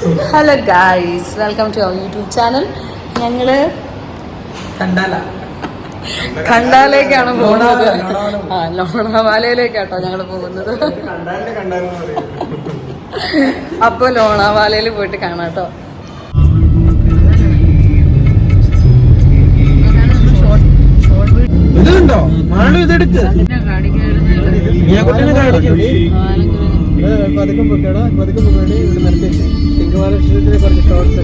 Hello guys, welcome to our YouTube channel. ഞങ്ങള് ഖണ്ടാലേക്കാണ് പോകുന്നത്. ലോണാവാലയിലേക്കാട്ടോ ഞങ്ങൾ പോകുന്നത്. അപ്പൊ ലോണാവാലയിൽ പോയിട്ട് കാണാട്ടോ. ഇതുണ്ടോ മാളു ഇതെടുത്ത് പതുക്കം പൊക്കട പതുക്കം പൊക്കോടി ഇവിടെ നിർത്തി സിംഗവാലക്ഷേത്രത്തിലെ കുറച്ച് ഷോർട്സ്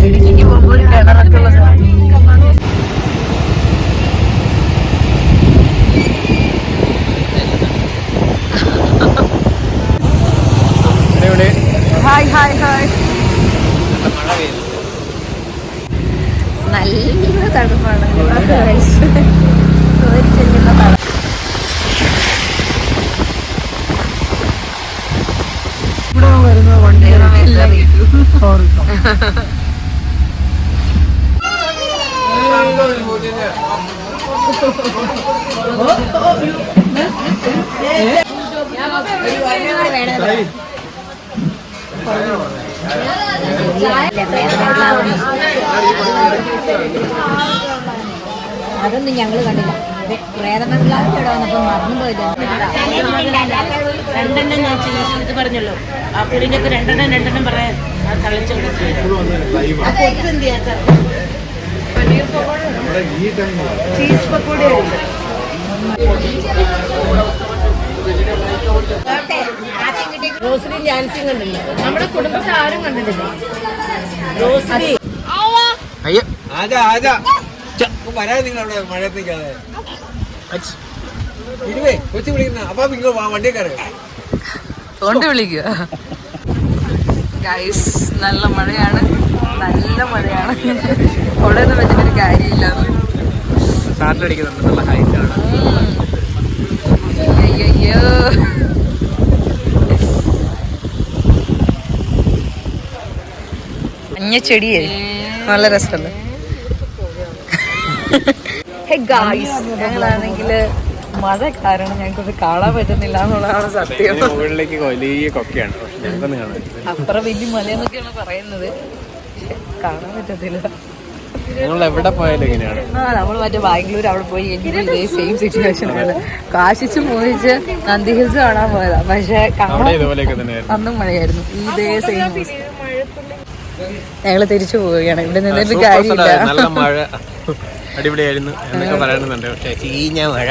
ഇടുക്കിക്ക് പോകുമ്പോൾ കിണറൊക്കെയുള്ള ഹായ് ഹായ് ഹായ്. നല്ല തണുപ്പാണ്. ഇവിടെ വരുന്ന വണ്ടി അതൊന്നും ഞങ്ങള് കണ്ടില്ല. പ്രേതമംഗലാവിൽ ഇവിടെ വന്നപ്പോ മറന്നുപോയത്. രണ്ടെണ്ണം ഞാൻ ഇത് പറഞ്ഞല്ലോ, ആ പുളിന്റെ ഒക്കെ രണ്ടെണ്ണം പറയാൻ തളിച്ചു ചീസ് പക്കോടി. റോസ്ലി ജാൻസിയും കണ്ടില്ല, നമ്മുടെ കുടുംബത്തിൽ ആരും കണ്ടിട്ടില്ല. റോസ്ലി വരാതെ നിങ്ങൾ അവിടെ മഴയത്ത് നിൽക്കാതെ ഇരുവേ കൊച്ചു വിളിക്കുന്ന അപ്പൊ നിങ്ങൾ വണ്ടി കയറി കൊണ്ട് വിളിക്കുക. ഗൈസ്, നല്ല മഴയാണ്, നല്ല മഴയാണ്. അവിടെ ഒന്നും വലിയൊരു കാര്യമില്ല. കാറ്റിലടിക്കുന്നുണ്ട്, നല്ല ഹൈറ്റാണ്. അയ്യോ, മഞ്ഞ ചെടിയേ നല്ല രസമല്ലേ. ഞങ്ങളാണെങ്കില് മഴ കാരണം ഞങ്ങൾക്കൊന്ന് കാണാൻ പറ്റുന്നില്ല എന്നുള്ളതാണ് സത്യം. മുകളിലേക്ക് വലിയ കൊക്കയാണ്, അപ്പുറം വലിയ മലയെന്നൊക്കെയാണ് പറയുന്നത്, കാണാൻ പറ്റത്തില്ല. നിങ്ങൾ എവിടെ പോയാലും എങ്ങനെയാണ്? നമ്മൾ മറ്റേ ബാംഗ്ലൂർ അവിടെ പോയി എനിക്ക് ഇതേ സെയിം സിറ്റുവേഷൻ ആണ്. കാശിച്ച് മോഹിച്ച് നന്ദി ഹിൽസ് കാണാൻ പോയതാ, പക്ഷെ അന്നും മഴയായിരുന്നു. ഇതേ സെയിം ഞങ്ങള് തിരിച്ചു പോവുകയാണ്. ഇവിടെ നിന്നിട്ട് കാര്യമില്ല. നല്ല മഴ അടിപൊളിയായിരുന്നു എന്നൊക്കെ പറയുന്നുണ്ട്, പക്ഷെ ചീഞ്ഞ മഴ